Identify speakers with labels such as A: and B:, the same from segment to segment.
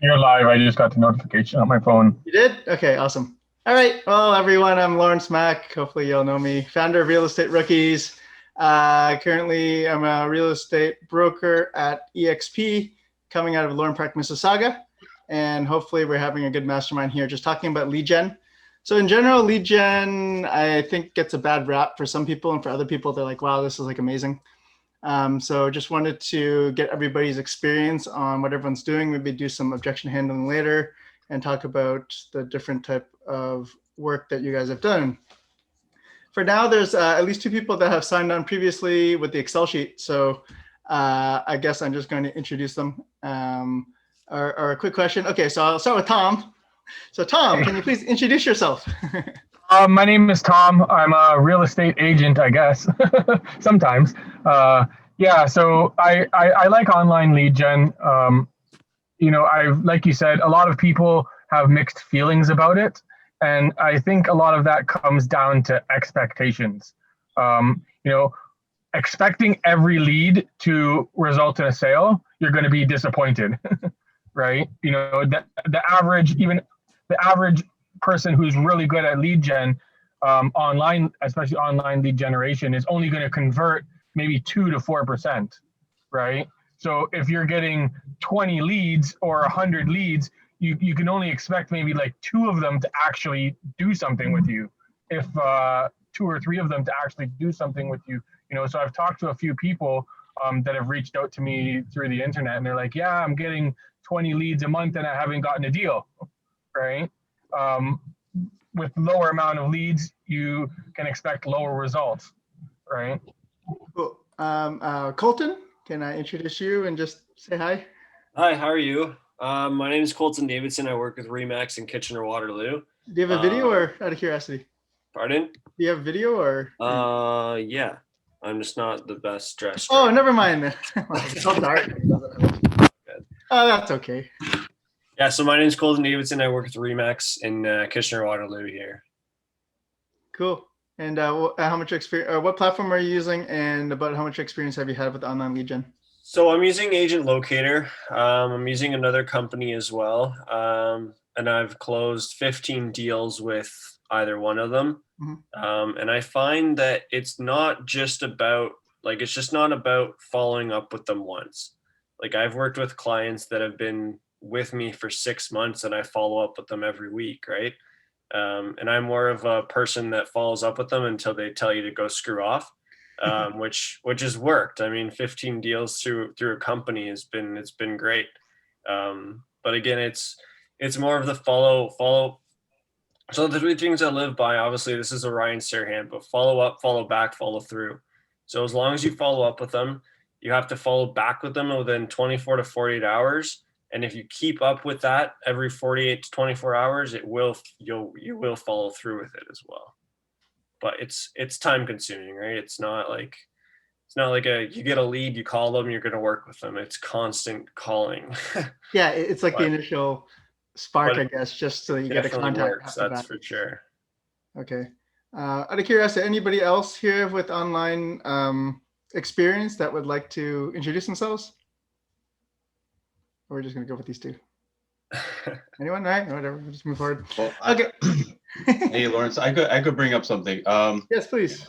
A: You're live. I just got the notification on my phone.
B: You did? Okay, awesome. All right. Well, everyone, I'm Lawrence Mack. Hopefully, you'll know me. Founder of Real Estate Rookies. Currently, I'm a real estate broker at EXP, coming out of Lauren Park, Mississauga. And hopefully, we're having a good mastermind here, just talking about lead gen. So, in general, lead gen, I think, gets a bad rap for some people, and for other people, they're like, wow, this is like amazing. So just wanted to get everybody's experience on what everyone's doing, maybe do some objection handling later and talk about the different type of work that you guys have done. For now, there's at least two people that have signed on previously with the Excel sheet. So I guess I'm just going to introduce them. Or a quick question. Okay, so I'll start with Tom. So Tom, can you please introduce yourself?
A: My name is Tom. I'm a real estate agent, I guess, sometimes. Yeah, so I like online lead gen. Like you said, a lot of people have mixed feelings about it. And I think a lot of that comes down to expectations. Expecting every lead to result in a sale, you're going to be disappointed, right? The average person who's really good at lead gen online, especially online lead generation, is only going to convert maybe 2 to 4%, right? So if you're getting 20 leads or 100 leads, you can only expect maybe like 2 of them to actually do something with you. If 2 or 3 of them to actually do something with you, so I've talked to a few people that have reached out to me through the internet, and they're like, yeah, I'm getting 20 leads a month and I haven't gotten a deal, right? With lower amount of leads, you can expect lower results, right?
B: Cool. Colton, can I introduce you and just say hi?
C: Hi, how are you? My name is Colton Davidson. I work with Remax in Kitchener-Waterloo.
B: Do you have a video or out of curiosity?
C: Pardon?
B: Do you have video or?
C: Yeah. I'm just not the best dressed.
B: Oh, never mind. It's all dark. Oh, that's okay.
C: Yeah, so my name is Colton Davidson. I work with Remax in Kitchener-Waterloo here.
B: Cool. And how much experience? What platform are you using, and about how much experience have you had with online lead gen?
C: So I'm using Agent Locator. I'm using another company as well, and I've closed 15 deals with either one of them. Mm-hmm. And I find that it's not just about following up with them once. Like, I've worked with clients that have been with me for 6 months and I follow up with them every week, right? And I'm more of a person that follows up with them until they tell you to go screw off, which has worked. I mean, 15 deals through a company it's been great. But again, it's more of the follow. So the 3 things I live by, obviously this is a Ryan Serhant, but follow up, follow back, follow through. So as long as you follow up with them, you have to follow back with them within 24 to 48 hours. And if you keep up with that every 48 to 24 hours, you will follow through with it as well. But it's time consuming, right? It's not like you get a lead, you call them, you're going to work with them. It's constant calling.
B: Yeah, it's like the initial spark, I guess, just so you get a contact.
C: Works, that's for sure.
B: Okay. Out of curiosity, anybody else here with online experience that would like to introduce themselves? Or we're just going to go with these 2. Anyone? All right, whatever. We'll just move forward.
D: Well,
B: okay.
D: Hey, Lawrence, I could bring up something.
B: Yes, please.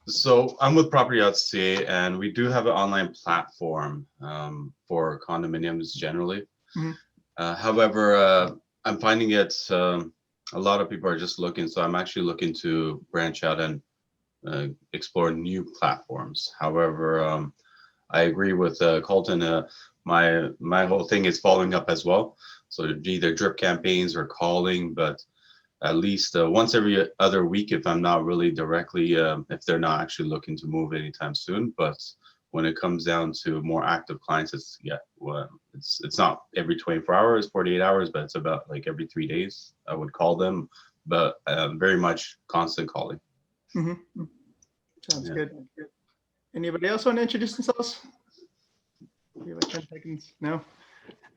D: So I'm with Property.ca, and we do have an online platform for condominiums generally. Mm-hmm. However, I'm finding it a lot of people are just looking. So I'm actually looking to branch out and explore new platforms. However, I agree with Colton. My whole thing is following up as well. So either drip campaigns or calling, but at least once every other week if I'm not really directly, if they're not actually looking to move anytime soon. But when it comes down to more active clients, it's not every 24 hours, 48 hours, but it's about like every 3 days I would call them, but very much constant calling.
B: Mm-hmm. Sounds good. Anybody else want to introduce themselves? We have like 10 seconds. No?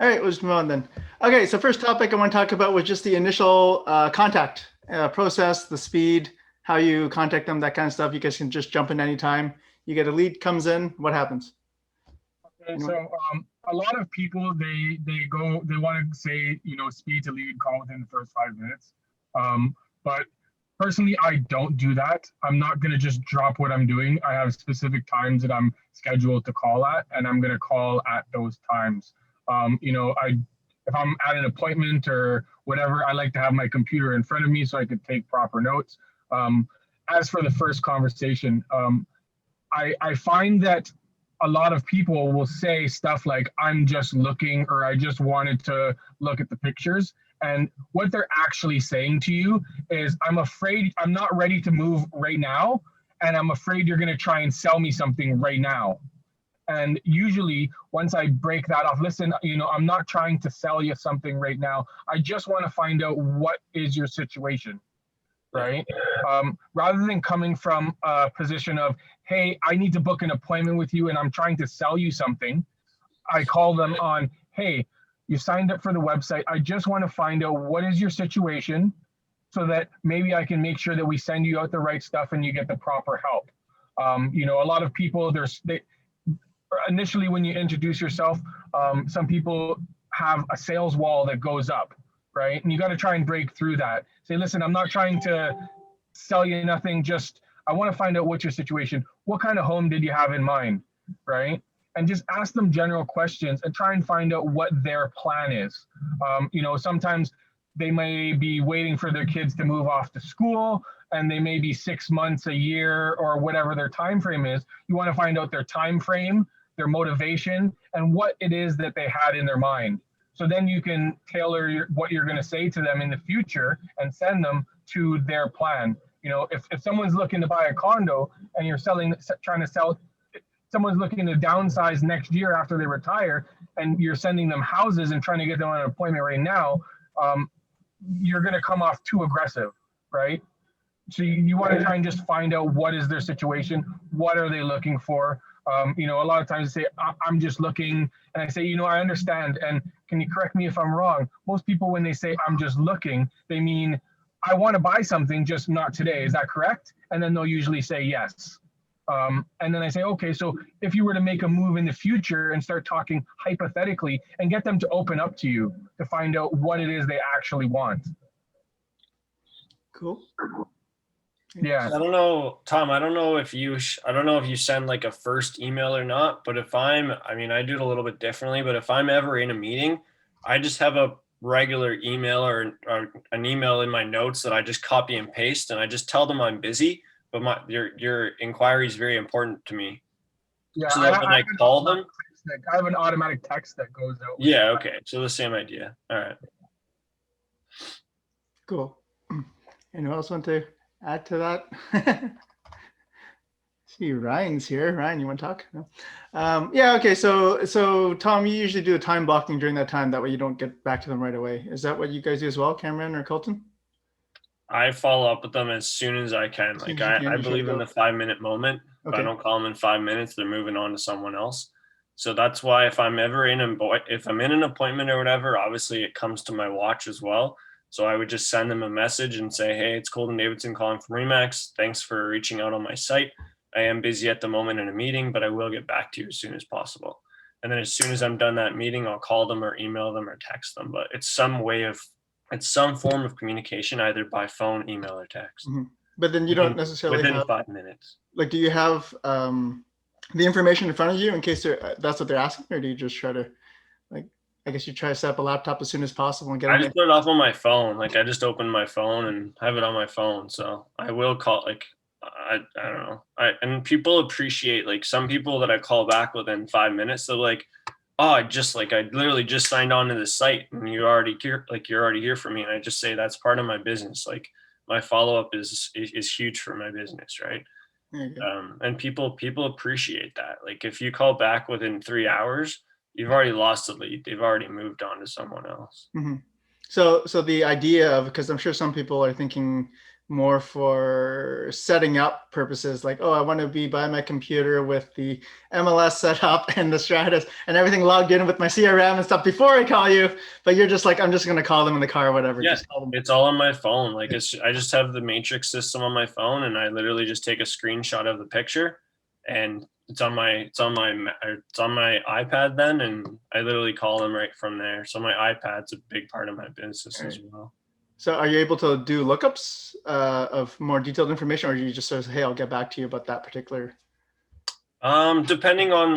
B: All right, we'll just move on then. Okay, so first topic I want to talk about was just the initial contact process, the speed, how you contact them, that kind of stuff. You guys can just jump in anytime. You get a lead, comes in, what happens?
A: Okay, so a lot of people, they want to say, speed to lead, call within the first 5 minutes. But personally, I don't do that. I'm not going to just drop what I'm doing. I have specific times that I'm scheduled to call at, and I'm going to call at those times. If I'm at an appointment or whatever, I like to have my computer in front of me so I could take proper notes. As for the first conversation, I find that a lot of people will say stuff like, I'm just looking, or I just wanted to look at the pictures. And what they're actually saying to you is, I'm afraid I'm not ready to move right now. And I'm afraid you're going to try and sell me something right now. And usually once I break that off, listen, I'm not trying to sell you something right now. I just want to find out what is your situation, right? Rather than coming from a position of, hey, I need to book an appointment with you and I'm trying to sell you something, I call them on, hey, you signed up for the website. I just want to find out what is your situation so that maybe I can make sure that we send you out the right stuff and you get the proper help. A lot of people, initially when you introduce yourself, some people have a sales wall that goes up, right? And you got to try and break through that. Say, listen, I'm not trying to sell you nothing. Just, I want to find out what's your situation. What kind of home did you have in mind, right? And just ask them general questions and try and find out what their plan is. Sometimes they may be waiting for their kids to move off to school, and they may be 6 months, a year, or whatever their time frame is. You want to find out their time frame, their motivation, and what it is that they had in their mind. So then you can tailor what you're going to say to them in the future and send them to their plan. If someone's looking to buy a condo and you're trying to sell, someone's looking to downsize next year after they retire, and you're sending them houses and trying to get them on an appointment right now, you're going to come off too aggressive, right? So you want to try and just find out what is their situation, what are they looking for. A lot of times they say, I'm just looking, and I say, I understand, and can you correct me if I'm wrong? Most people, when they say I'm just looking, they mean I want to buy something, just not today. Is that correct? And then they'll usually say yes. And then I say, okay, so if you were to make a move in the future and start talking hypothetically and get them to open up to you to find out what it is they actually want.
B: Cool.
A: Yeah.
C: I don't know, Tom, I don't know if you send like a first email or not, but I do it a little bit differently, but if I'm ever in a meeting, I just have a regular email or an email in my notes that I just copy and paste, and I just tell them I'm busy, but your inquiry is very important to me.
A: Yeah.
C: So that when I call them,
A: I have an automatic text that goes out.
C: Yeah. Okay. So the same idea. All right.
B: Cool. Anyone else want to add to that? See, Ryan's here. Ryan, you want to talk? No? Yeah. Okay. So Tom, you usually do the time blocking during that time. That way you don't get back to them right away. Is that what you guys do as well, Cameron or Colton?
C: I follow up with them as soon as I can. Like I believe in the 5-minute moment. If I don't call them in 5 minutes, they're moving on to someone else. So that's why if I'm in an appointment or whatever, obviously it comes to my watch as well. So I would just send them a message and say, hey, it's Colton Davidson calling from Remax. Thanks for reaching out on my site. I am busy at the moment in a meeting, but I will get back to you as soon as possible. And then as soon as I'm done that meeting, I'll call them or email them or text them. But it's some form of communication, either by phone, email, or text.
B: Mm-hmm. But then you don't necessarily
C: within 5 minutes.
B: Like, do you have the information in front of you in case that's what they're asking, or do you just try to, like, I guess you try to set up a laptop as soon as possible and get?
C: I just put it off on my phone. Like I just open my phone and have it on my phone. So I will call. Like I don't know. And people appreciate, like, some people that I call back within 5 minutes. They're like, oh, I literally just signed on to this site and you're already here for me. And I just say, that's part of my business. Like, my follow-up is huge for my business. Right. And people appreciate that. Like, if you call back within 3 hours, you've already lost the lead. They've already moved on to someone else.
B: Mm-hmm. So the idea of, because I'm sure some people are thinking more for setting up purposes, like, oh, I want to be by my computer with the MLS set up and the Stratus and everything logged in with my CRM and stuff before I call you. But you're just like, I'm just going to call them in the car or whatever.
C: Yeah,
B: just call them.
C: It's all on my phone. Like, I just have the Matrix system on my phone, and I literally just take a screenshot of the picture and it's on my iPad then, and I literally call them right from there. So my iPad's a big part of my business as well.
B: So are you able to do lookups of more detailed information, or you just sort of say, hey, I'll get back to you about that particular?
C: Depending on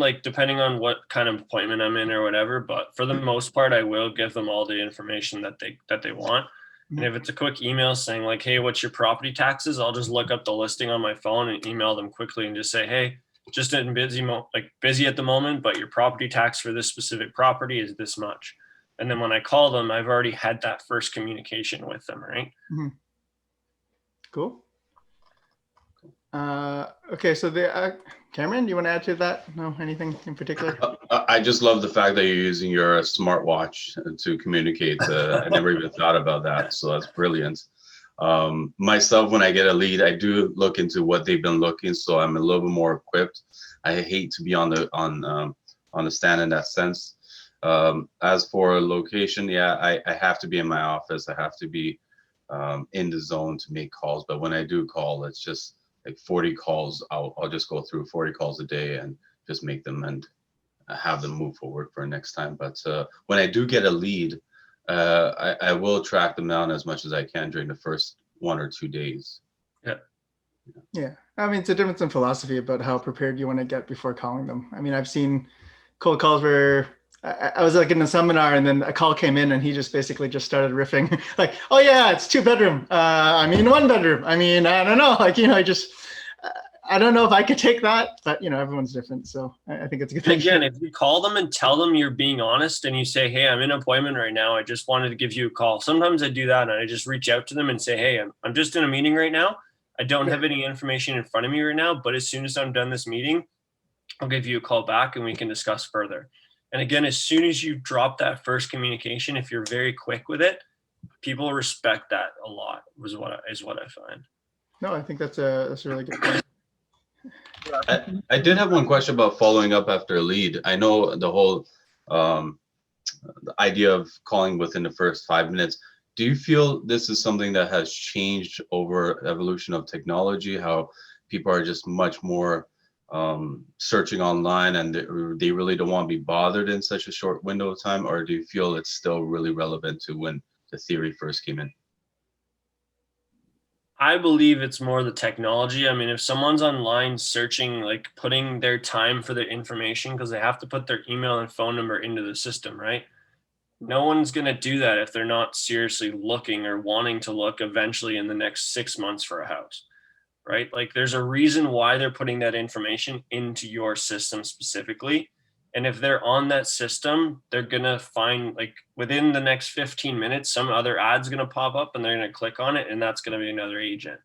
C: what kind of appointment I'm in or whatever, but for the most part, I will give them all the information that they want. And if it's a quick email saying like, hey, what's your property taxes? I'll just look up the listing on my phone and email them quickly and just say, hey, just in busy at the moment, but your property tax for this specific property is this much. And then when I call them, I've already had that first communication with them, right?
B: Mm-hmm. Cool. Okay, so Cameron, do you want to add to that? No, anything in particular?
D: I just love the fact that you're using your smartwatch to communicate. I never even thought about that, so that's brilliant. Myself, when I get a lead, I do look into what they've been looking, so I'm a little bit more equipped. I hate to be on the stand in that sense. As for location, yeah, I have to be in my office. I have to be in the zone to make calls. But when I do call, it's just like 40 calls. I'll just go through 40 calls a day and just make them and have them move forward for next time. But when I do get a lead, I will track them down as much as I can during the first 1 or 2 days.
B: Yeah. I mean, it's a difference in philosophy about how prepared you want to get before calling them. I mean, I've seen cold calls where I was like in a seminar and then a call came in and he just basically just started riffing like, oh yeah, it's 2-bedroom. I mean, 1-bedroom. I mean, I don't know. Like, I don't know if I could take that, but everyone's different. So I think it's a good thing.
C: Again, if you call them and tell them you're being honest and you say, hey, I'm in an appointment right now. I just wanted to give you a call. Sometimes I do that and I just reach out to them and say, hey, I'm just in a meeting right now. I don't have any information in front of me right now, but as soon as I'm done this meeting, I'll give you a call back and we can discuss further. And again, as soon as you drop that first communication, if you're very quick with it, people respect that a lot is what I find.
B: No, I think that's a really good point.
D: I did have one question about following up after a lead. I know the whole the idea of calling within the first 5 minutes. Do you feel this is something that has changed over evolution of technology, how people are just much more searching online and they really don't want to be bothered in such a short window of time? Or do you feel it's still really relevant to when the theory first came in?
C: I believe it's more the technology. I mean, if someone's online searching, like putting their time for their information, because they have to put their email and phone number into the system, right? No one's going to do that if they're not seriously looking or wanting to look eventually in the next 6 months for a house, right? Like there's a reason why they're putting that information into your system specifically. And if they're on that system, they're going to find like within the next 15 minutes, some other ad's going to pop up and they're going to click on it. And that's going to be another agent,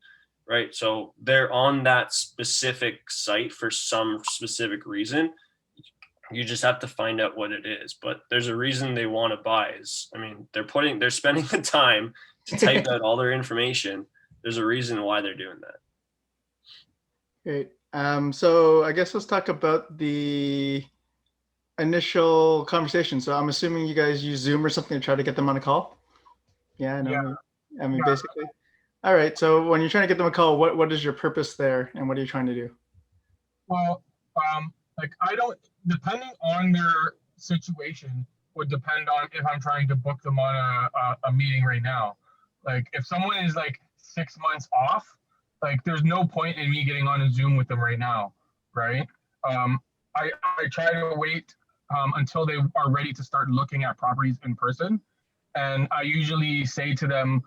C: right? So they're on that specific site for some specific reason. You just have to find out what it is, but there's a reason they want to buy they're spending the time to type out all their information. There's a reason why they're doing that.
B: Great. So I guess let's talk about the initial conversation. So I'm assuming you guys use Zoom or something to try to get them on a call. Yeah, no, yeah. I mean, basically. All right. So when you're trying to get them a call, what is your purpose there and what are you trying to do?
A: Well, depending on their situation would depend on if I'm trying to book them on a meeting right now. Like if someone is like 6 months off, like there's no point in me getting on a Zoom with them right now, right? I try to wait until they are ready to start looking at properties in person. And I usually say to them,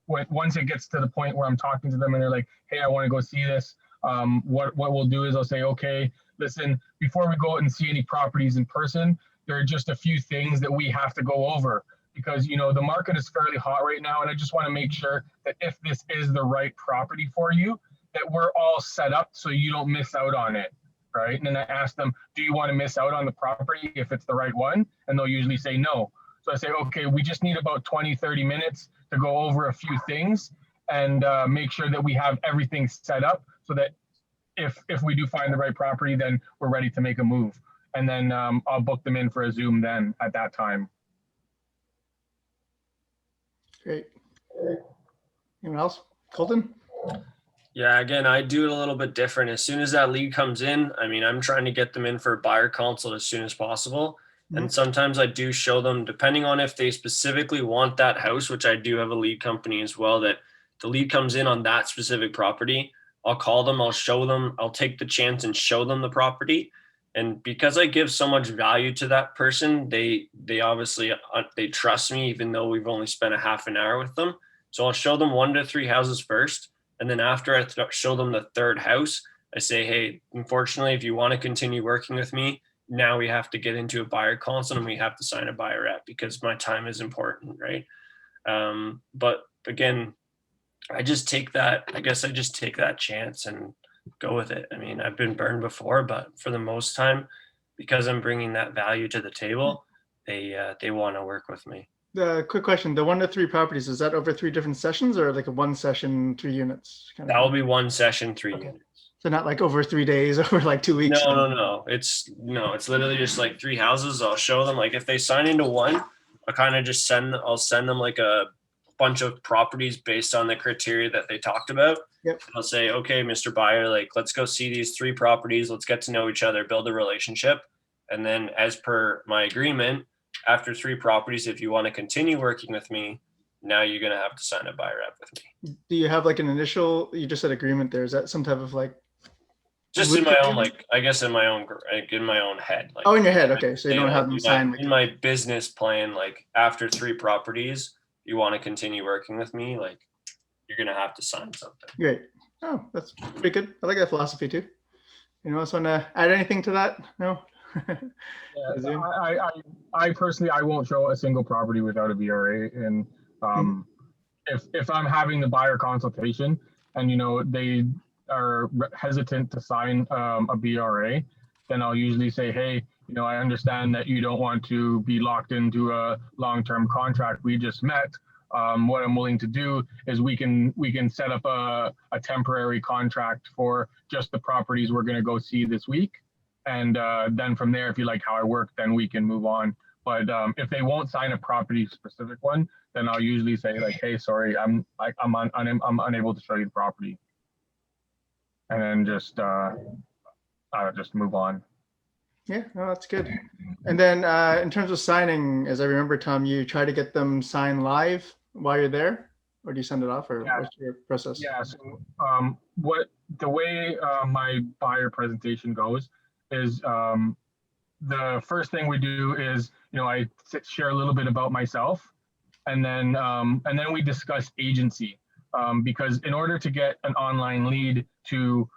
A: once it gets to the point where I'm talking to them and they're like, hey, I want to go see this. What we'll do is I'll say, okay, listen, before we go out and see any properties in person, there are just a few things that we have to go over because, the market is fairly hot right now. And I just want to make sure that if this is the right property for you, that we're all set up so you don't miss out on it. Right. And then I ask them, do you want to miss out on the property if it's the right one? And they'll usually say no. So I say, okay, we just need about 20-30 minutes to go over a few things and make sure that we have everything set up so that if we do find the right property, then we're ready to make a move. And then I'll book them in for a Zoom then at that time.
B: Great. Anyone else? Colton?
C: Yeah, again, I do it a little bit different. As soon as that lead comes in, I mean, I'm trying to get them in for a buyer consult as soon as possible. And sometimes I do show them, depending on if they specifically want that house, which I do have a lead company as well, that the lead comes in on that specific property. I'll call them, I'll show them, I'll take the chance and show them the property. And because I give so much value to that person, they obviously they trust me, even though we've only spent a half an hour with them. So I'll show them 1 to 3 houses first. And then after I show them the third house, I say, hey, unfortunately, if you want to continue working with me, now we have to get into a buyer consult and we have to sign a buyer rep because my time is important, right? But again, I just take that chance and go with it. I mean, I've been burned before, but for the most time, because I'm bringing that value to the table, they want to work with me.
B: The quick question, the 1 to 3 properties, is that over 3 different sessions or like a 1 session, 3 units?
C: That will be 1 session, 3 units.
B: So not like over 3 days, over like 2 weeks?
C: No. It's literally just like 3 houses. I'll show them, like if they sign into one, I'll send them like a bunch of properties based on the criteria that they talked about.
B: Yep.
C: I'll say, okay, Mr. Buyer, like let's go see these 3 properties. Let's get to know each other, build a relationship. And then as per my agreement, after 3 properties, if you want to continue working with me, now you're going to have to sign a buyer rep with me.
B: Do you have like an initial, you just said agreement there. Is that some type of like?
C: Just in my own, like, I guess in my own head. Like,
B: oh, in your head. Okay. So you don't have them sign.
C: In my business plan, like after 3 properties, you want to continue working with me, like you're going to have to sign something.
B: Great. Oh, that's pretty good. I like that philosophy too. You else want to add anything to that? No?
A: Yeah, I personally, I won't show a single property without a BRA. And if I'm having the buyer consultation and, they are hesitant to sign a BRA, then I'll usually say, hey, I understand that you don't want to be locked into a long-term contract. We just met. What I'm willing to do is we can set up a temporary contract for just the properties we're going to go see this week. And then from there, if you like how I work, then we can move on. But if they won't sign a property specific one, then I'll usually say like, hey, sorry, I'm unable to show you the property. And then just move on.
B: Yeah, no, that's good. And then in terms of signing, as I remember, Tom, you try to get them sign live while you're there, or do you send it off, or what's your process?
A: Yeah. So the way my buyer presentation goes is the first thing we do is, I share a little bit about myself, and then we discuss agency, because in order to get an online lead to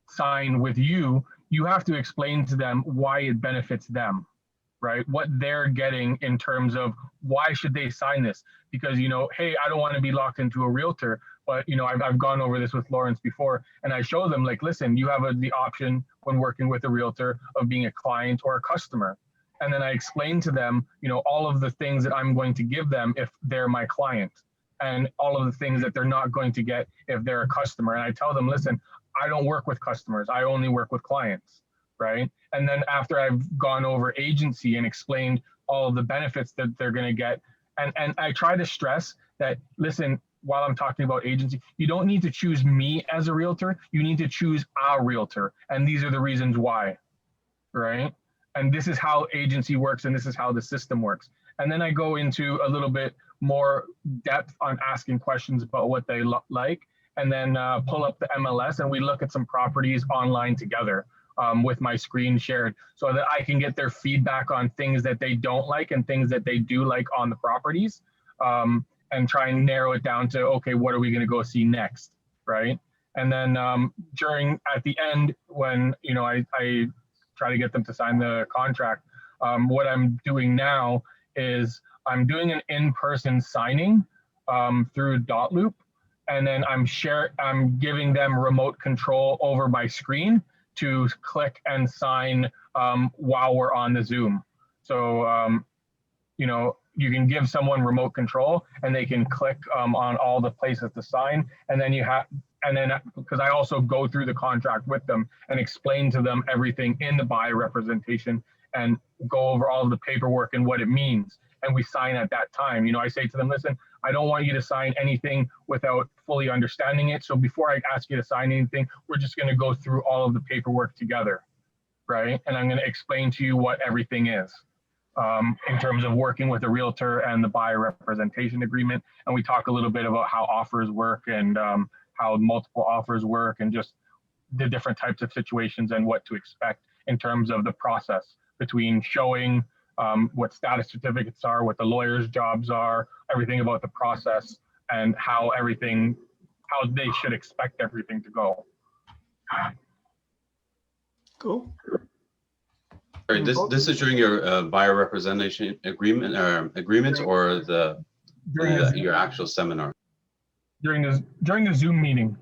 A: sign with you, you have to explain to them why it benefits them, right? What they're getting in terms of why should they sign this? Because, hey, I don't want to be locked into a realtor, but, I've gone over this with Lawrence before, and I show them like, listen, you have the option when working with a realtor of being a client or a customer. And then I explain to them, all of the things that I'm going to give them if they're my client, and all of the things that they're not going to get if they're a customer. And I tell them, listen, I don't work with customers. I only work with clients, right? And then after I've gone over agency and explained all of the benefits that they're going to get, and I try to stress that, listen, while I'm talking about agency, you don't need to choose me as a realtor. You need to choose a realtor. And these are the reasons why, right? And this is how agency works, and this is how the system works. And then I go into a little bit more depth on asking questions about what they like, and then pull up the MLS and we look at some properties online together with my screen shared, so that I can get their feedback on things that they don't like and things that they do like on the properties, and try and narrow it down to, okay, what are we going to go see next, right? And then at the end, when I try to get them to sign the contract, what I'm doing now is I'm doing an in-person signing through Dotloop. And then I'm giving them remote control over my screen to click and sign while we're on the Zoom. So, you can give someone remote control and they can click on all the places to sign. And then because I also go through the contract with them and explain to them everything in the buyer representation and go over all of the paperwork and what it means. and we sign at that time. I say to them, listen, I don't want you to sign anything without fully understanding it. So before I ask you to sign anything, we're just going to go through all of the paperwork together, right? And I'm going to explain to you what everything is in terms of working with a realtor and the buyer representation agreement. And we talk a little bit about how offers work and how multiple offers work and just the different types of situations and what to expect in terms of the process between showing what status certificates are, what the lawyer's jobs are, everything about the process and how they should expect everything to go.
B: Cool.
D: Sorry, this is during your buyer representation agreement or your actual seminar?
A: During the Zoom meeting.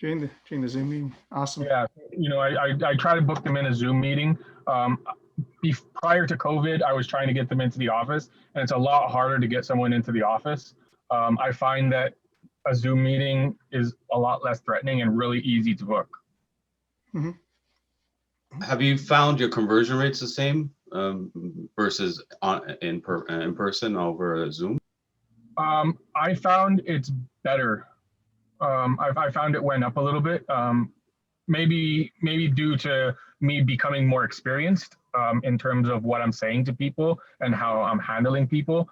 B: During the Zoom meeting. Awesome.
A: Yeah, I try to book them in a Zoom meeting. Prior to COVID, I was trying to get them into the office, and it's a lot harder to get someone into the office. I find that a Zoom meeting is a lot less threatening and really easy to book.
B: Mm-hmm.
D: Have you found your conversion rates the same versus in person over Zoom?
A: I found it's better. I found it went up a little bit. Maybe due to me becoming more experienced in terms of what I'm saying to people and how I'm handling people,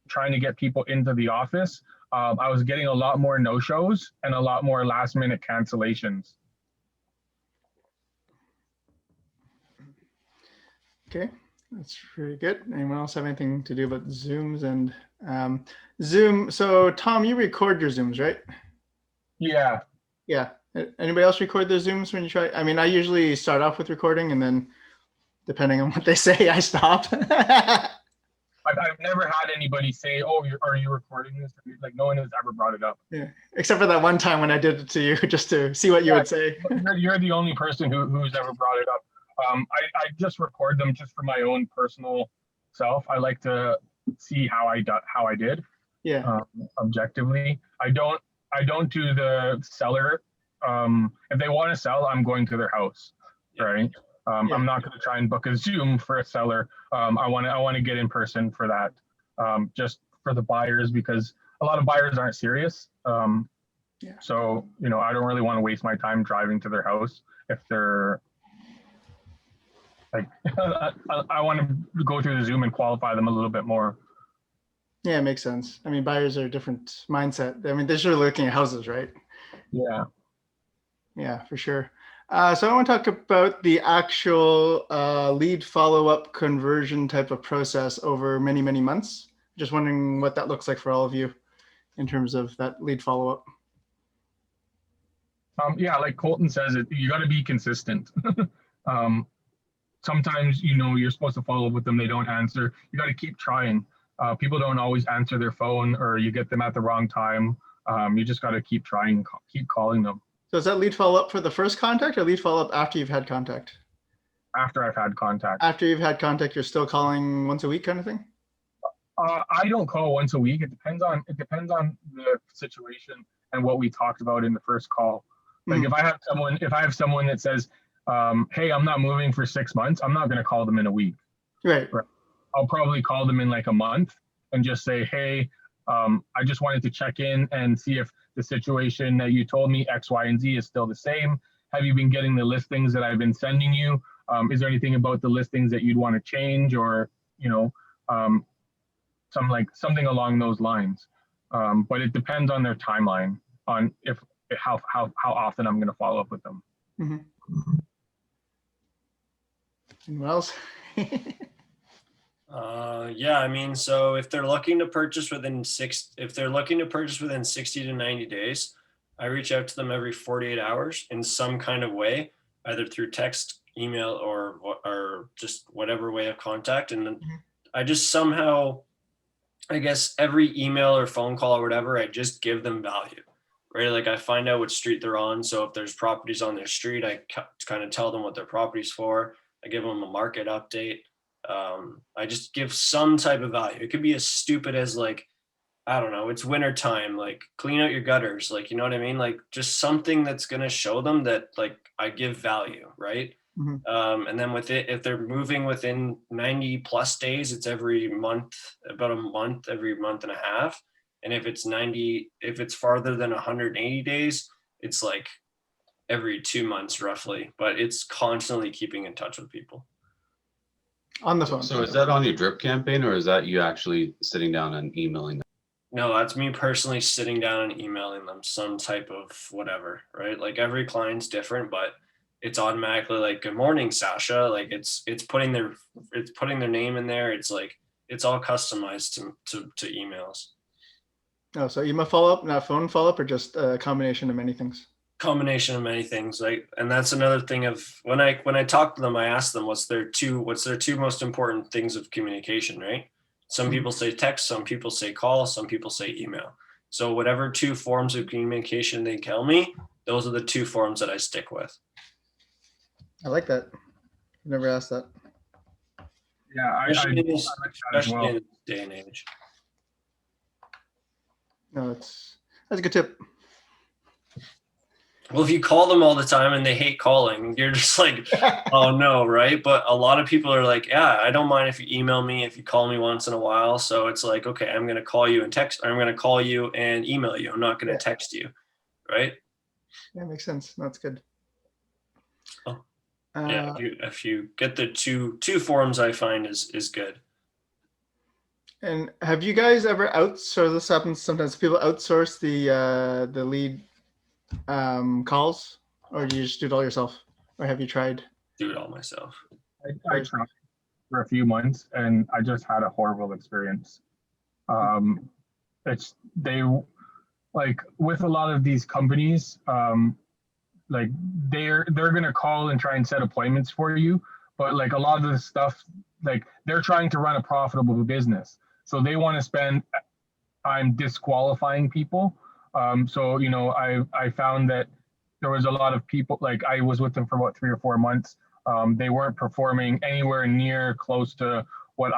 A: trying to get people into the office. I was getting a lot more no-shows and a lot more last-minute cancellations.
B: Okay, that's pretty good. Anyone else have anything to do about Zooms and Zoom? So Tom, you record your Zooms, right?
A: Yeah.
B: Yeah. Anybody else record their Zooms when you try? I mean, I usually start off with recording and then depending on what they say, I stop.
A: I've never had anybody say, "Oh, are you recording this?" Like no one has ever brought it up.
B: Yeah, except for that one time when I did it to you, just to see what you would say.
A: You're the only person who's ever brought it up. I just record them just for my own personal self. I like to see how I did.
B: Yeah.
A: Objectively, I don't do the seller. If they want to sell, I'm going to their house, right? I'm not going to try and book a Zoom for a seller. I want to get in person for that, just for the buyers, because a lot of buyers aren't serious. So I don't really want to waste my time driving to their house if they're like. I want to go through the Zoom and qualify them a little bit more.
B: Yeah, it makes sense. I mean, buyers are a different mindset. I mean, they're sort of looking at houses, right?
A: Yeah.
B: Yeah, for sure. So I want to talk about the actual lead follow-up conversion type of process over many, many months. Just wondering what that looks like for all of you in terms of that lead follow-up.
A: Yeah, like Colton says, you got to be consistent. Sometimes, you're supposed to follow up with them. They don't answer. You got to keep trying. People don't always answer their phone, or you get them at the wrong time. You just got to keep trying, keep calling them.
B: So is that lead follow-up for the first contact or lead follow-up after you've had contact?
A: After I've had contact.
B: After you've had contact, you're still calling once a week kind of thing?
A: I don't call once a week. It depends on the situation and what we talked about in the first call. Like if I have someone that says, hey, I'm not moving for 6 months, I'm not going to call them in a week.
B: Right.
A: I'll probably call them in like a month and just say, hey, I just wanted to check in and see if the situation that you told me X, Y, and Z is still the same. Have you been getting the listings that I've been sending you? Is there anything about the listings that you'd want to change, or something along those lines? But it depends on their timeline on how often I'm going to follow up with them.
B: Mm-hmm. Anyone else?
C: Yeah, I mean, so if they're looking to purchase within 60 to 90 days, I reach out to them every 48 hours in some kind of way, either through text, email, or just whatever way of contact. And then I just somehow, I guess every email or phone call or whatever, I just give them value, right? Like I find out what street they're on. So if there's properties on their street, I kind of tell them what their property's for. I give them a market update. I just give some type of value. It could be as stupid as like, I don't know, it's winter time, like clean out your gutters. Like, you know what I mean? Like just something that's going to show them that like I give value, right? And then with it, if they're moving within 90 plus days, it's every month, about a month, every month and a half. And if it's farther than 180 days, it's like every 2 months roughly, but it's constantly keeping in touch with people.
B: On the phone.
D: So is that on your drip campaign, or is that you actually sitting down and emailing them?
C: No, that's me personally sitting down and emailing them some type of whatever, right? Like every client's different, but it's automatically like, good morning, Sasha. Like it's putting their name in there. It's like, it's all customized to emails.
B: Oh, so email follow-up, not phone follow-up, or just a combination of many things?
C: Combination of many things. Like, and that's another thing of when I talk to them, I ask them what's their two most important things of communication, right? Some people say text, some people say call, some people say email. So whatever 2 forms of communication they tell me, those are the 2 forms that I stick with.
B: I like that. Never asked that.
A: Yeah,
C: Especially
A: I like that as
C: especially
A: well.
C: in this day and age.
B: No, that's a good tip.
C: Well, if you call them all the time and they hate calling, you're just like, oh no, right? But a lot of people are like, yeah, I don't mind if you email me, if you call me once in a while. So it's like, okay, I'm going to call you and text, or I'm going to call you and email you. I'm not going to text you, right?
B: Yeah, makes sense. That's good.
C: Oh. Yeah, if you get the two forms, I find is good.
B: And have you guys ever outsourced? This happens sometimes. People outsource the lead calls, or do you just do it all yourself, or have you tried?
C: Do it all myself.
A: I tried for a few months and I just had a horrible experience. They like with a lot of these companies, like they're gonna call and try and set appointments for you, but like a lot of the stuff, like they're trying to run a profitable business, so they want to spend time disqualifying people. So you know, I found that there was a lot of people, like I was with them for about 3 or 4 months. They weren't performing anywhere near close to what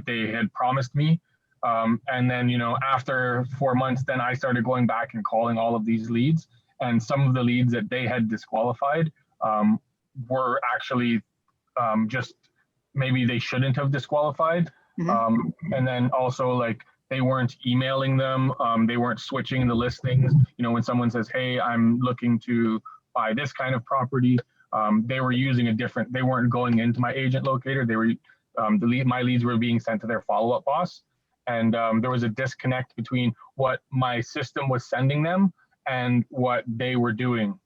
A: they had promised me. And then, you know, after 4 months, then I started going back and calling all of these leads. And some of the leads that they had disqualified were actually just maybe they shouldn't have disqualified. And then also like they weren't emailing them. They weren't switching the listings. You know, when someone says, hey, I'm looking to buy this kind of property, they were using they weren't going into my agent locator. They were, my leads were being sent to their follow-up boss. And there was a disconnect between what my system was sending them and what they were doing.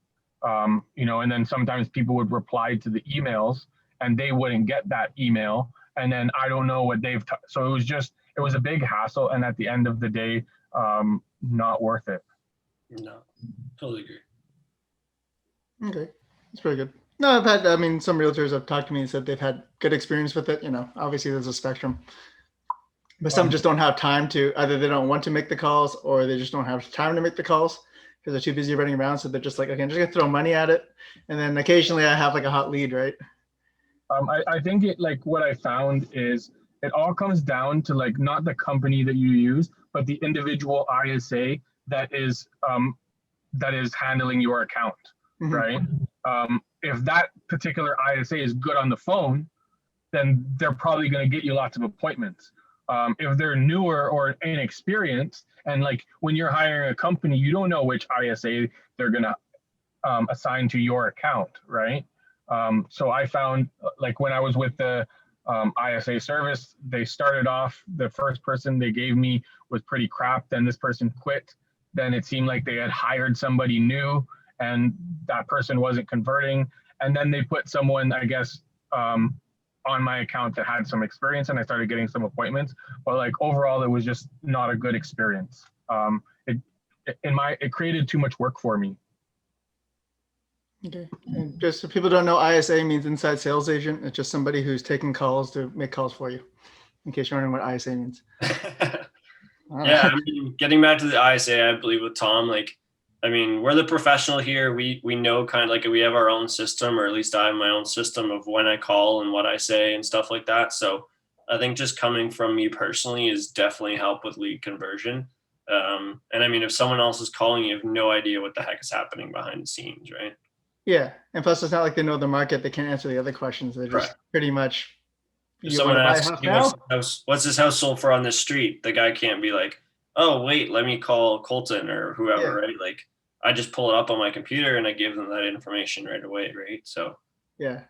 A: You know, and then sometimes people would reply to the emails and they wouldn't get that email. And then I don't know what so it was a big hassle. And at the end of the day, not worth it.
C: No, totally agree.
B: Okay, that's pretty good. No, some realtors have talked to me and said they've had good experience with it. You know, obviously there's a spectrum, but some just don't have time to, either they don't want to make the calls or they just don't have time to make the calls because they're too busy running around. So they're just like, okay, I'm just gonna throw money at it. And then occasionally I have like a hot lead, right?
A: I think what I found is it all comes down to like not the company that you use, but the individual ISA that is handling your account, right? If that particular ISA is good on the phone, then they're probably going to get you lots of appointments. If they're newer or inexperienced, and like when you're hiring a company, you don't know which ISA they're going to assign to your account, right? So I found like when I was with the ISA service, they started off, the first person they gave me was pretty crap. Then this person quit. Then it seemed like they had hired somebody new and that person wasn't converting. And then they put someone, I guess, on my account that had some experience and I started getting some appointments. But like overall, it was just not a good experience. It created too much work for me.
B: Okay. And just so people don't know, ISA means inside sales agent. It's just somebody who's taking calls to make calls for you, in case you're wondering what ISA means.
C: Yeah, I mean, getting back to the ISA, I believe with Tom, like, I mean, we're the professional here. We know kind of like we have our own system, or at least I have my own system of when I call and what I say and stuff like that. So I think just coming from me personally is definitely help with lead conversion. And I mean, if someone else is calling, you have no idea what the heck is happening behind the scenes, right?
B: Yeah, and plus it's not like they know the market. They can't answer the other questions. They're just
C: Correct.
B: pretty much.
C: If
B: You
C: someone
B: want to buy a
C: asks
B: house
C: you
B: now?
C: what's this house sold for on this street, the guy can't be like, oh wait, let me call Colton or whoever,
B: Yeah.
C: right? Like I just pull it up on my computer and I give them that information right away, right? So
B: Yeah,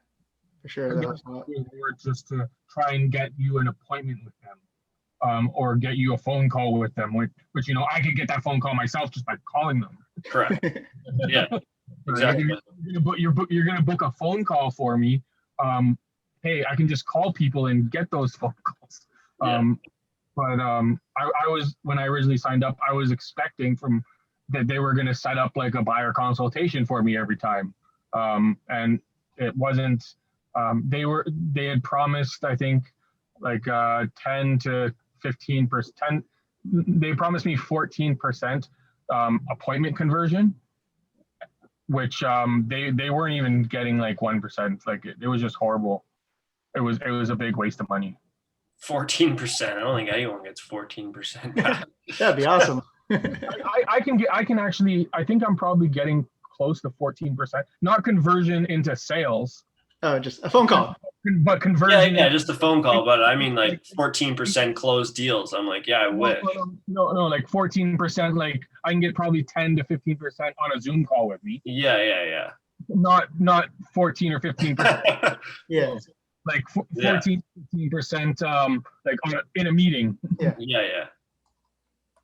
B: for sure. That helps a lot.
A: Or just to try and get you an appointment with them, or get you a phone call with them, which I could get that phone call myself just by calling them.
C: correct. Yeah,
A: Right?
C: exactly.
A: You're gonna book a phone call for me. Hey, I can just call people and get those phone calls.
C: Yeah.
A: But I was, when I originally signed up, I was expecting that they were gonna set up like a buyer consultation for me every time, and it wasn't. They had promised, I think, like 10 to 15%. They promised me 14% appointment conversion, which they weren't even getting like 1%. Like it was just horrible. It was a big waste of money.
C: 14%. I don't think anyone gets 14% back.
B: That'd be awesome.
A: I can actually, I think I'm probably getting close to 14%, not conversion into sales,
B: Oh, just a phone call.
A: but conversion.
C: Yeah, just a phone call. But I mean, like 14% closed deals. I'm like, yeah, I wish.
A: No, like 14%. Like I can get probably 10 to 15% on a Zoom call with me.
C: Yeah.
A: Not 14 or 15%.
B: Yeah.
A: Like 14, 15%, like in a meeting.
C: Yeah.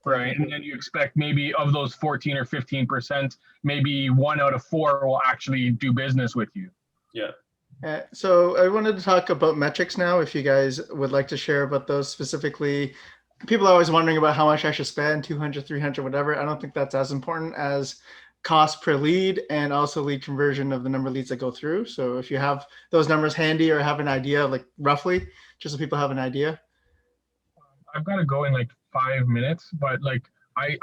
A: Right. And then you expect maybe of those 14 or 15%, maybe 1 out of 4 will actually do business with you.
C: Yeah.
B: So I wanted to talk about metrics now. If you guys would like to share about those specifically, people are always wondering about how much I should spend, 200, 300, whatever. I don't think that's as important as cost per lead and also lead conversion of the number of leads that go through. So if you have those numbers handy or have an idea, like roughly, just so people have an idea.
A: I've got to go in like 5 minutes, but like I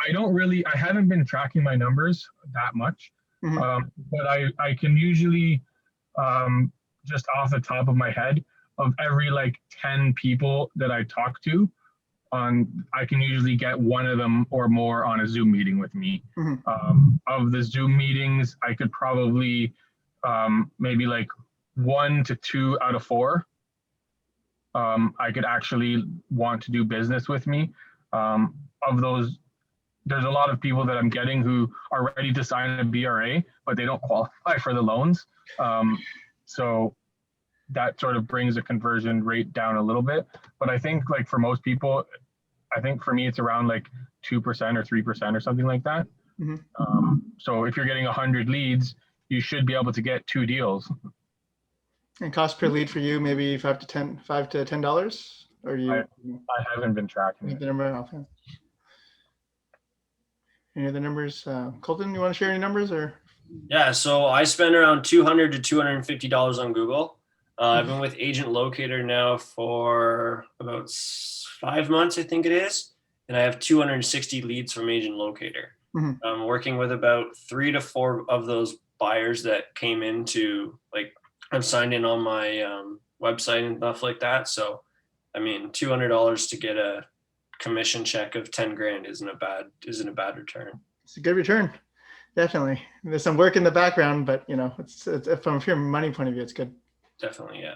A: haven't been tracking my numbers that much.
B: Mm-hmm.
A: But I can usually, just off the top of my head, of every like 10 people that I talk to, I can usually get one of them or more on a Zoom meeting with me.
B: Mm-hmm.
A: Of the Zoom meetings, I could probably maybe like 1 to 2 out of 4. I could actually want to do business with me. Of those, there's a lot of people that I'm getting who are ready to sign a BRA, but they don't qualify for the loans. So that sort of brings the conversion rate down a little bit. But I think like for most people, I think for me, it's around like 2% or 3% or something like that.
B: Mm-hmm.
A: So if you're getting 100 leads, you should be able to get 2 deals.
B: And cost per lead for you, maybe $5 to $10, or you?
A: I haven't been tracking
B: The
A: it.
B: number offhand. Any other numbers? Colton, you want to share any numbers or?
C: Yeah, so I spend around $200 to $250 on Google. I've been with Agent Locator now for about 5 months, I think it is, and I have 260 leads from Agent Locator.
B: Mm-hmm.
C: I'm working with about 3 to 4 of those buyers that came into, like, I'm signed in on my website and stuff like that. So, I mean, $200 to get a commission check of 10 grand isn't a bad return.
B: It's a good return. Definitely. There's some work in the background, but it's from a pure money point of view, it's good.
C: Definitely. Yeah.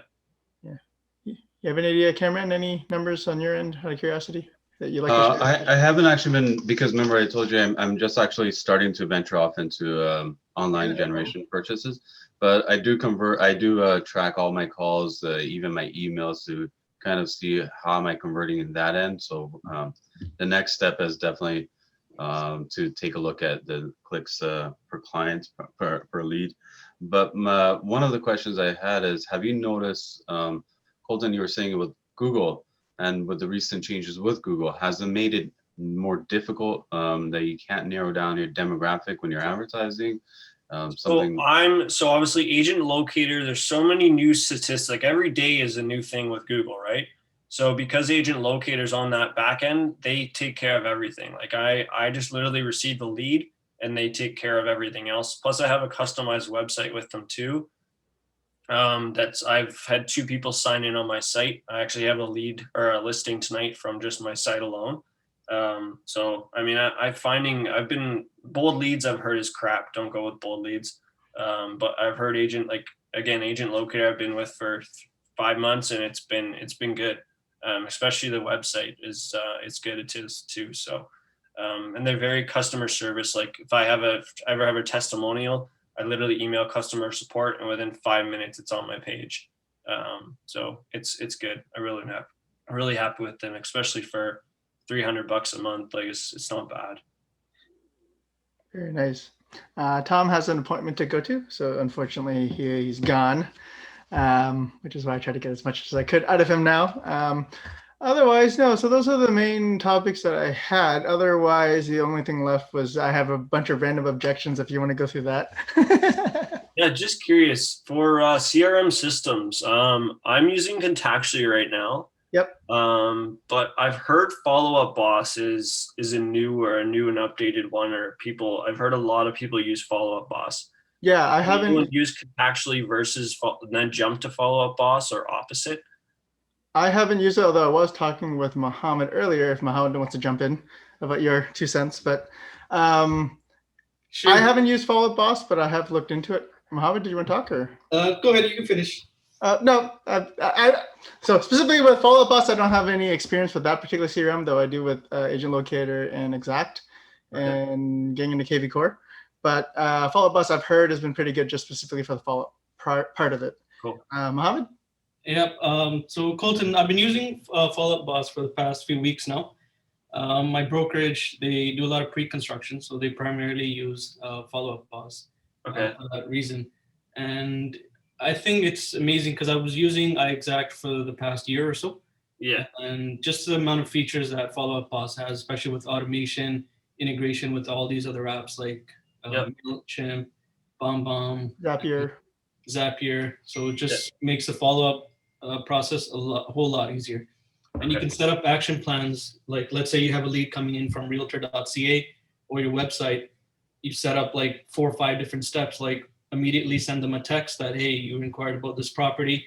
B: You have any idea, Cameron, any numbers on your end out of curiosity that you like to share?
D: I haven't actually been, because remember I told you I'm just actually starting to venture off into online generation purchases, but I do track all my calls, even my emails, to kind of see how am I converting in that end. So the next step is definitely to take a look at the clicks per client, per lead. But one of the questions I had is, have you noticed, Colton, you were saying with Google and with the recent changes with Google, has it made it more difficult that you can't narrow down your demographic when you're advertising?
C: So obviously Agent Locator, there's so many new statistics, like every day is a new thing with Google, right? So because Agent Locator's on that back end, they take care of everything. Like I just literally receive the lead and they take care of everything else. Plus I have a customized website with them too. I've had 2 people sign in on my site. I actually have a lead or a listing tonight from just my site alone. So, I mean, I've been bold leads I've heard is crap. Don't go with bold leads. But I've heard Agent Locator I've been with for 5 months, and it's been good. Especially the website is it's good. It is too. So, and they're very customer service. Like if I ever have a testimonial, I literally email customer support, and within 5 minutes, it's on my page. So it's good. I'm really happy with them, especially for $300 a month. Like it's not bad.
B: Very nice. Tom has an appointment to go to, so unfortunately he's gone, which is why I try to get as much as I could out of him now. Otherwise, no. So those are the main topics that I had. Otherwise, the only thing left was I have a bunch of random objections if you want to go through that.
C: Yeah, just curious for CRM systems. I'm using Contactually right now.
B: Yep.
C: But I've heard Follow Up Boss is a new and updated one, or I've heard a lot of people use Follow Up Boss.
B: Yeah, I haven't
C: used Contactually versus then jump to Follow Up Boss, or opposite.
B: I haven't used it, although I was talking with Mohammed earlier, if Mohammed wants to jump in about your 2 cents. But sure. I haven't used Follow Up Boss, but I have looked into it. Mohammed, did you want to talk? Or
E: go ahead, you can finish.
B: No. So specifically with Follow Up Boss, I don't have any experience with that particular CRM, though I do with Agent Locator and Exact and getting into KV Core. But Follow Up Boss, I've heard, has been pretty good just specifically for the follow-up part of it.
C: Cool.
B: Mohammed?
E: Yep. So Colton, I've been using Follow Up Boss for the past few weeks now. My brokerage, they do a lot of pre-construction, so they primarily use Follow Up Boss for that reason. And I think it's amazing because I was using iExact for the past year or so.
C: Yeah.
E: And just the amount of features that Follow Up Boss has, especially with automation, integration with all these other apps like MailChimp, BombBomb, Zapier. So it just makes the follow-up process a whole lot easier. And you can set up action plans. Like, let's say you have a lead coming in from realtor.ca or your website. You set up like 4 or 5 different steps, like immediately send them a text that, hey, you inquired about this property.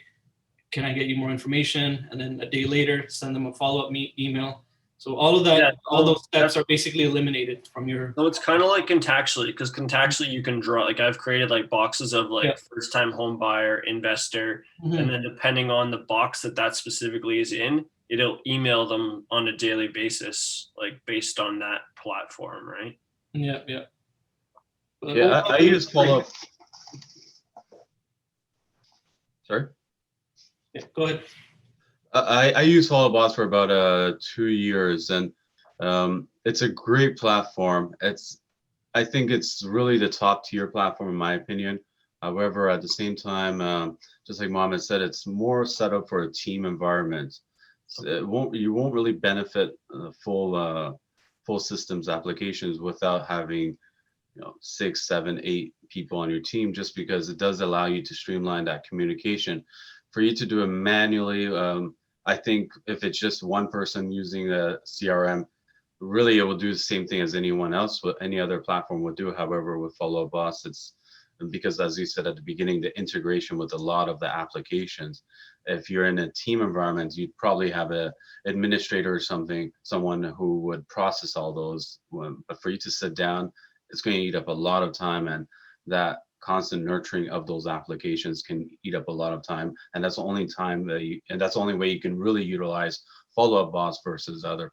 E: Can I get you more information? And then a day later, send them a follow-up email. So all of that, all those steps are basically eliminated from your.
C: So it's kind of like Contactually, because Contactually you can draw, like I've created like boxes of like first-time home buyer, investor, and then depending on the box that specifically is in, it'll email them on a daily basis, like based on that platform, right?
E: Yeah.
D: Yeah, I use Follow Up. Sorry?
E: Yeah, go ahead.
D: I use Follow Up Boss for about 2 years, and it's a great platform. I think it's really the top tier platform in my opinion. However, at the same time, just like Mohammed said, it's more set up for a team environment. So you won't really benefit full systems applications without having 6, 7, 8 people on your team, just because it does allow you to streamline that communication. For you to do it manually, I think if it's just one person using a CRM, really it will do the same thing as anyone else, what any other platform would do. However, with Follow Up Boss, it's because, as you said at the beginning, the integration with a lot of the applications. If you're in a team environment, you'd probably have an administrator or someone who would process all those. But for you to sit down, it's going to eat up a lot of time, and that constant nurturing of those applications can eat up a lot of time, and that's the only that's the only way you can really utilize Follow Up Boss versus other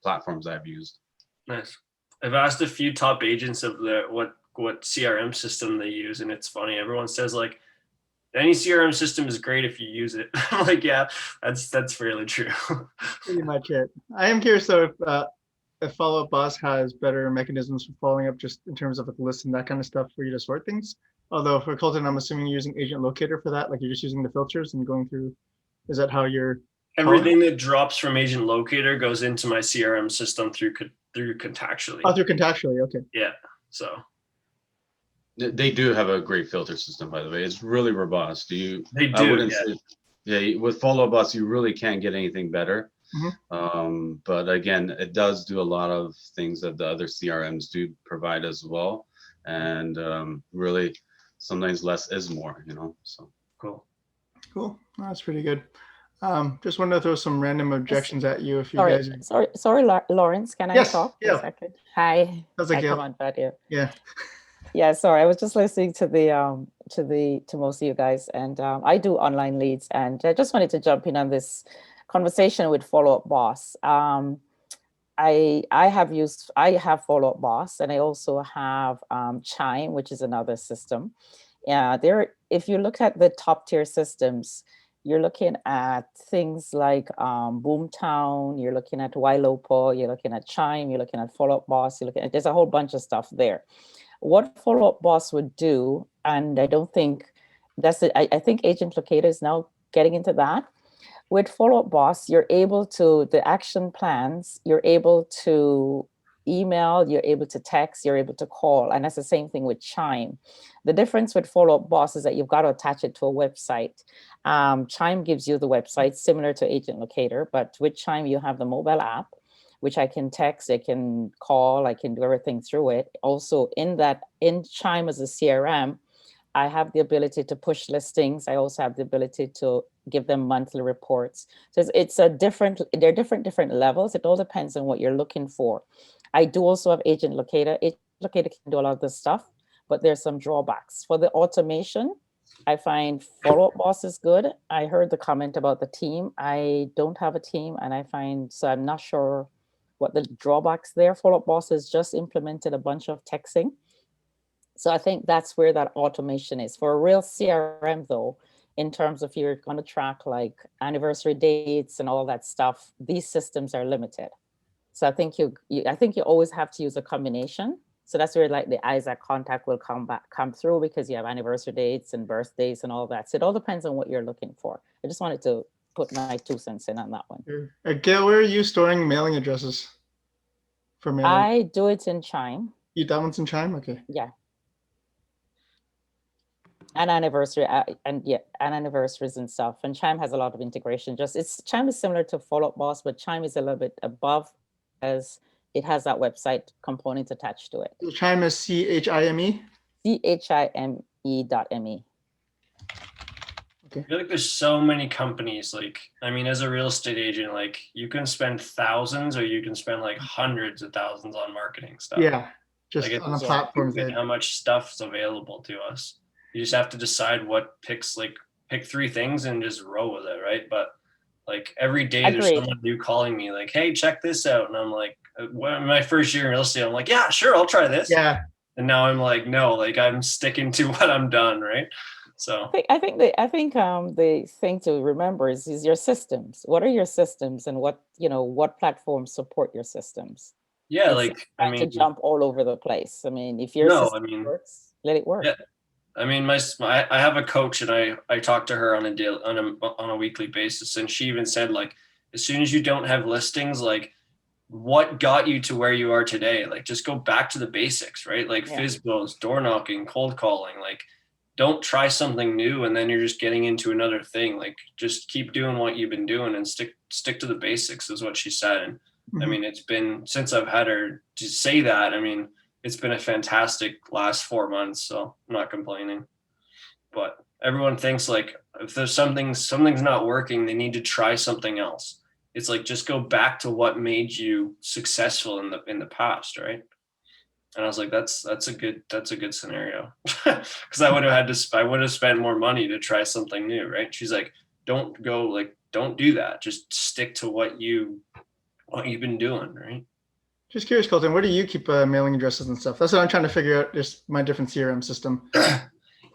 D: platforms I've used.
C: Nice. I've asked a few top agents of what CRM system they use, and it's funny. Everyone says like any CRM system is great if you use it. I'm like, yeah, that's really true.
B: Pretty much it. I am curious though if Follow Up Boss has better mechanisms for following up, just in terms of like lists and that kind of stuff for you to sort things. Although for Colton, I'm assuming you're using Agent Locator for that. Like you're just using the filters and going through. Is that how you're?
C: Everything that drops from Agent Locator goes into my CRM system through Contactually.
B: Oh, through Contactually. Okay.
C: Yeah. So.
D: They do have a great filter system, by the way. It's really robust.
C: They do.
D: I wouldn't say, with Follow Up Boss, you really can't get anything better. But again, it does do a lot of things that the other CRMs do provide as well, and really sometimes less is more, so
B: cool. That's pretty good. Just wanted to throw some random objections at you if you guys
F: sorry Lawrence, can I talk
B: yeah.
F: a second? Hi.
B: How's it going?
F: Come on, Patio.
B: Yeah.
F: Yeah, sorry, I was just listening to to most of you guys, and I do online leads, and I just wanted to jump in on this conversation with Follow Up Boss. I have Follow Up Boss, and I also have Chime, which is another system. Yeah, if you look at the top tier systems, you're looking at things like Boomtown, you're looking at Ylopo, you're looking at Chime, you're looking at Follow Up Boss, there's a whole bunch of stuff there. What Follow Up Boss would do, and I don't think that's it, I think Agent Locator is now getting into that. With Follow Up Boss, you're able to, the action plans, you're able to email, you're able to text, you're able to call, and that's the same thing with Chime. The difference with Follow Up Boss is that you've got to attach it to a website. Chime gives you the website similar to Agent Locator, but with Chime, you have the mobile app, which I can text, I can call, I can do everything through it. Also in Chime as a CRM, I have the ability to push listings. I also have the ability to give them monthly reports. So they're different levels. It all depends on what you're looking for. I do also have Agent Locator. Agent Locator can do a lot of this stuff, but there's some drawbacks. For the automation, I find Follow Up Boss is good. I heard the comment about the team. I don't have a team, and so I'm not sure what the drawbacks there. Follow Up Boss has just implemented a bunch of texting. So I think that's where that automation is. For a real CRM though, in terms of you're going to track like anniversary dates and all that stuff, these systems are limited. So I think you always have to use a combination. So that's where like the Isaac contact will come through, because you have anniversary dates and birthdays and all that. So it all depends on what you're looking for. I just wanted to put my 2 cents in on that one.
B: Gail, where are you storing mailing addresses for mailing?
F: I do it in Chime.
B: That one's in Chime? Okay.
F: Yeah. And anniversary and anniversaries and stuff. And Chime has a lot of integration. Chime is similar to Follow Up Boss, but Chime is a little bit above, as it has that website component attached to it.
B: So Chime is CHIME?
F: CHIME.me.
C: Okay. I feel like there's so many companies. Like, I mean, as a real estate agent, like you can spend thousands or you can spend like hundreds of thousands on marketing stuff.
B: Yeah, just like on a platform.
C: How much stuff's available to us. You just have to decide what pick 3 things and just roll with it, right? But like every day there's someone new calling me like, hey, check this out. And I'm like, my first year in real estate, I'm like, yeah, sure, I'll try this.
B: Yeah.
C: And now I'm like, no, like I'm sticking to what I'm done, right? So
F: I think the thing to remember is your systems. What are your systems, and what platforms support your systems?
C: Yeah, I mean,
F: to jump all over the place. I mean, if your system works, let it work.
C: Yeah. I mean, I have a coach, and I talk to her on a weekly basis, and she even said, like, as soon as you don't have listings, like, what got you to where you are today? Like, just go back to the basics, right? Like FSBOs, door knocking, cold calling. Like, don't try something new and then you're just getting into another thing. Like, just keep doing what you've been doing and stick to the basics, is what she said. And I mean, it's been, since I've had her to say that, I mean, it's been a fantastic last 4 months, so I'm not complaining. But everyone thinks like if there's something's not working, they need to try something else. It's like, just go back to what made you successful in the past, right? And I was like, that's a good scenario, because I would have spent more money to try something new, right? She's like, don't do that. Just stick to what you've been doing, right?
B: Just curious, Colton, where do you keep mailing addresses and stuff? That's what I'm trying to figure out, just my different CRM system.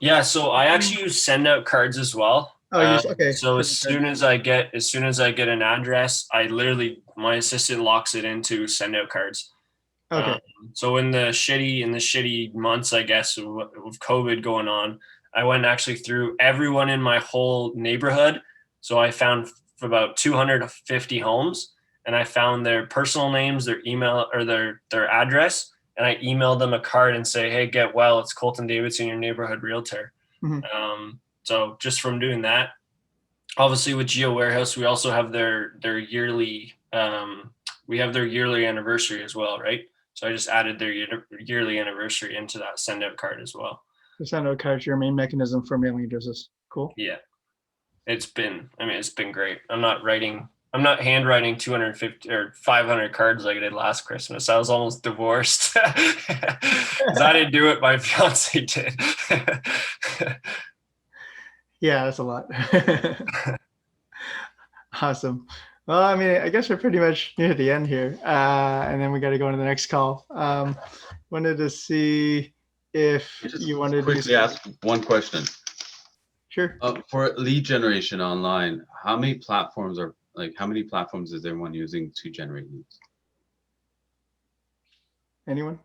C: Yeah, so I actually use send out cards as well.
B: Oh, okay.
C: So as soon as I get an address, my assistant locks it into send out cards.
B: Okay.
C: So in the shitty months, I guess, with COVID going on, I went actually through everyone in my whole neighborhood. So I found about 250 homes. And I found their personal names, their email, or their address, and I emailed them a card and say, "Hey, get well. It's Colton Davidson, your neighborhood realtor." So just from doing that, obviously with Geo Warehouse, we also have their yearly anniversary as well, right? So I just added their yearly anniversary into that send out card as well.
B: The send out card is your main mechanism for mailing addresses. Cool.
C: Yeah, it's been great. I'm not writing I'm not handwriting 250 or 500 cards like I did last Christmas. I was almost divorced because I didn't do it. My fiance did.
B: Yeah, that's a lot. Awesome. Well, I mean, I guess we're pretty much near the end here, and then we got to go into the next call. Wanted to see if you wanted to
D: quickly ask one question.
B: Sure.
D: For lead generation online, how many platforms is everyone using to generate leads?
B: Anyone?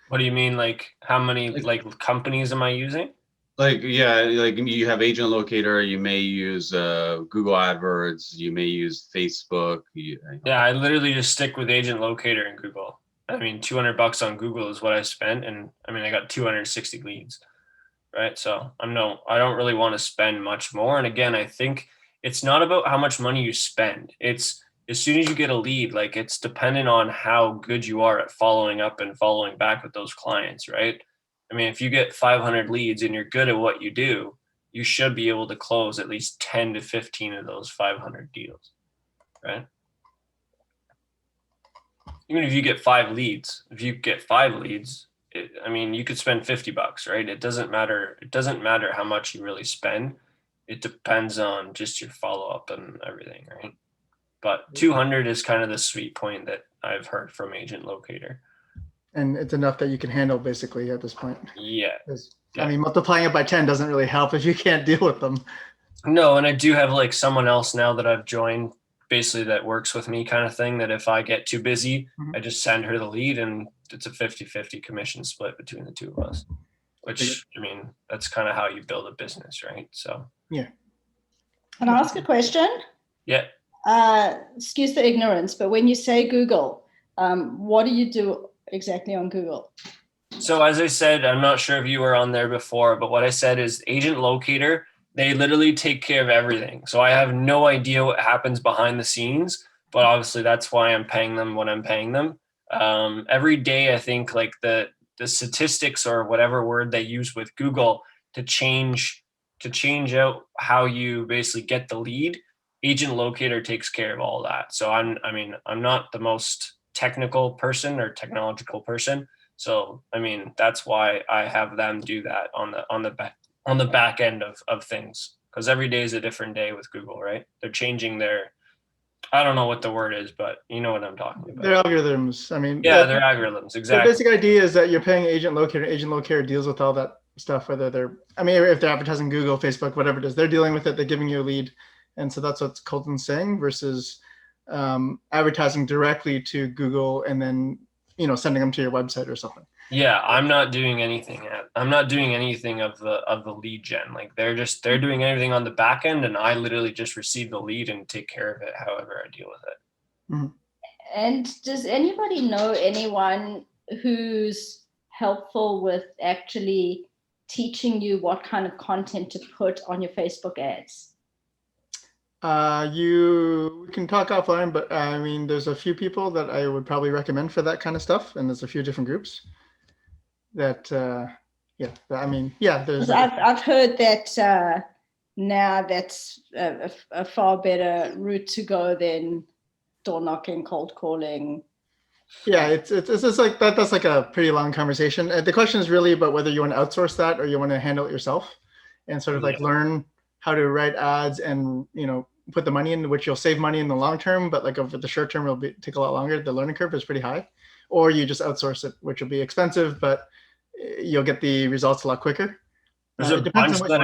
C: What do you mean? Like how many like companies am I using?
D: Like, yeah, like you have Agent Locator, you may use Google AdWords, you may use Facebook.
C: Yeah, I literally just stick with Agent Locator in Google. I mean, $200 on Google is what I spent, and I mean, I got 260 leads, right? So I don't really want to spend much more. And again, I think it's not about how much money you spend. It's as soon as you get a lead, like it's dependent on how good you are at following up and following back with those clients, right? I mean, if you get 500 leads and you're good at what you do, you should be able to close at least 10 to 15 of those 500 deals, right? Even if you get 5 leads, I mean, you could spend $50, right? It doesn't matter. It doesn't matter how much you really spend. It depends on just your follow-up and everything, right? But 200 is kind of the sweet point that I've heard from Agent Locator.
B: And it's enough that you can handle basically at this point.
C: Yeah.
B: I mean, multiplying it by 10 doesn't really help if you can't deal with them.
C: No, and I do have like someone else now that I've joined basically that works with me kind of thing, that if I get too busy, I just send her the lead and it's a 50-50 commission split between the two of us, which I mean, that's kind of how you build a business, right? So,
B: yeah.
G: Can I ask a question?
C: Yeah.
G: Excuse the ignorance, but when you say Google, what do you do exactly on Google?
C: So as I said, I'm not sure if you were on there before, but what I said is Agent Locator, they literally take care of everything. So I have no idea what happens behind the scenes, but obviously that's why I'm paying them what I'm paying them. Every day, I think like the statistics or whatever word they use with Google to change out how you basically get the lead, Agent Locator takes care of all that. So I'm not the most technical person or technological person. So, I mean, that's why I have them do that on the back end of things, because every day is a different day with Google, right? They're changing I don't know what the word is, but you know what I'm talking about.
B: Their algorithms. I mean,
C: yeah, their algorithms. Exactly.
B: The basic idea is that you're paying Agent Locator. Agent Locator deals with all that stuff, whether if they're advertising Google, Facebook, whatever it is, they're dealing with it. They're giving you a lead. And so that's what Colton's saying versus advertising directly to Google and then, sending them to your website or something.
C: Yeah, I'm not doing anything. I'm not doing anything of the lead gen. Like they're doing everything on the back end, and I literally just receive the lead and take care of it however I deal with it.
B: Mm-hmm.
G: And does anybody know anyone who's helpful with actually teaching you what kind of content to put on your Facebook ads?
B: You can talk offline, but I mean, there's a few people that I would probably recommend for that kind of stuff, and there's a few different groups that, there's.
G: I've heard that now that's a far better route to go than door knocking, cold calling.
B: Yeah, it's just like that. That's like a pretty long conversation. The question is really about whether you want to outsource that or you want to handle it yourself, and sort of like learn how to write ads and put the money in, which you'll save money in the long term, but like over the short term, it'll take a lot longer. The learning curve is pretty high. Or you just outsource it, which will be expensive, but you'll get the results a lot quicker.
C: There's a bunch that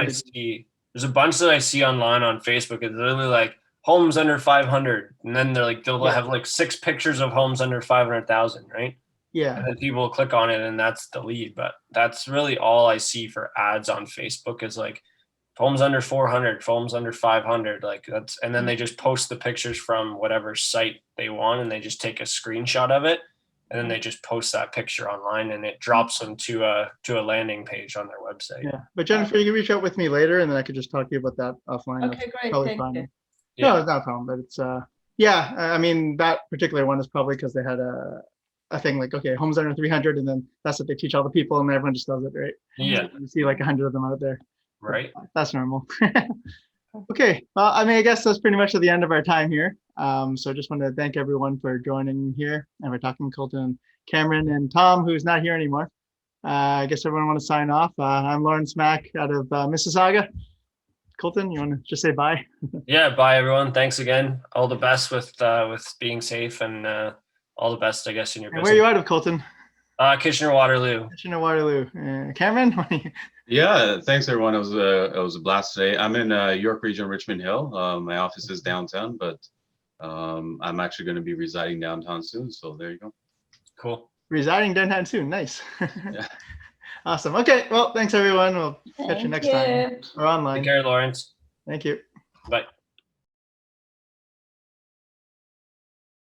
C: I see online on Facebook. It's literally like homes under 500, and then they'll have like 6 pictures of homes under 500,000, right?
B: Yeah.
C: And then people will click on it, and that's the lead. But that's really all I see for ads on Facebook is like homes under 400, homes under 500, like that's, and then they just post the pictures from whatever site they want, and they just take a screenshot of it, and then they just post that picture online, and it drops them to a landing page on their website.
B: Yeah, but Jennifer, you can reach out with me later, and then I could just talk to you about that offline.
G: Okay, great. Thank you.
B: Yeah. No, it's not a problem, but it's I mean, that particular one is probably because they had a thing like, okay, homes under 300, and then that's what they teach all the people, and everyone just does it, right?
C: Yeah.
B: You see like 100 of them out there.
C: Right.
B: That's normal. Okay, well, I mean, I guess that's pretty much at the end of our time here. So I just want to thank everyone for joining here and for talking, Colton, Cameron, and Tom, who's not here anymore. I guess everyone want to sign off. I'm Lawrence Mack out of Mississauga. Colton, you want to just say bye?
C: Yeah, bye everyone. Thanks again. All the best with being safe, and all the best, I guess, in your business.
B: Where are you out of, Colton?
C: Kitchener-Waterloo.
B: Kitchener-Waterloo. Cameron?
D: Yeah, thanks everyone. It was a blast today. I'm in York Region, Richmond Hill. My office is downtown, but I'm actually going to be residing downtown soon. So there you go.
C: Cool.
B: Residing downtown soon. Nice.
D: Yeah.
B: Awesome. Okay. Well, thanks everyone. We'll catch you next time or online.
C: Take care, Lawrence.
B: Thank you.
C: Bye.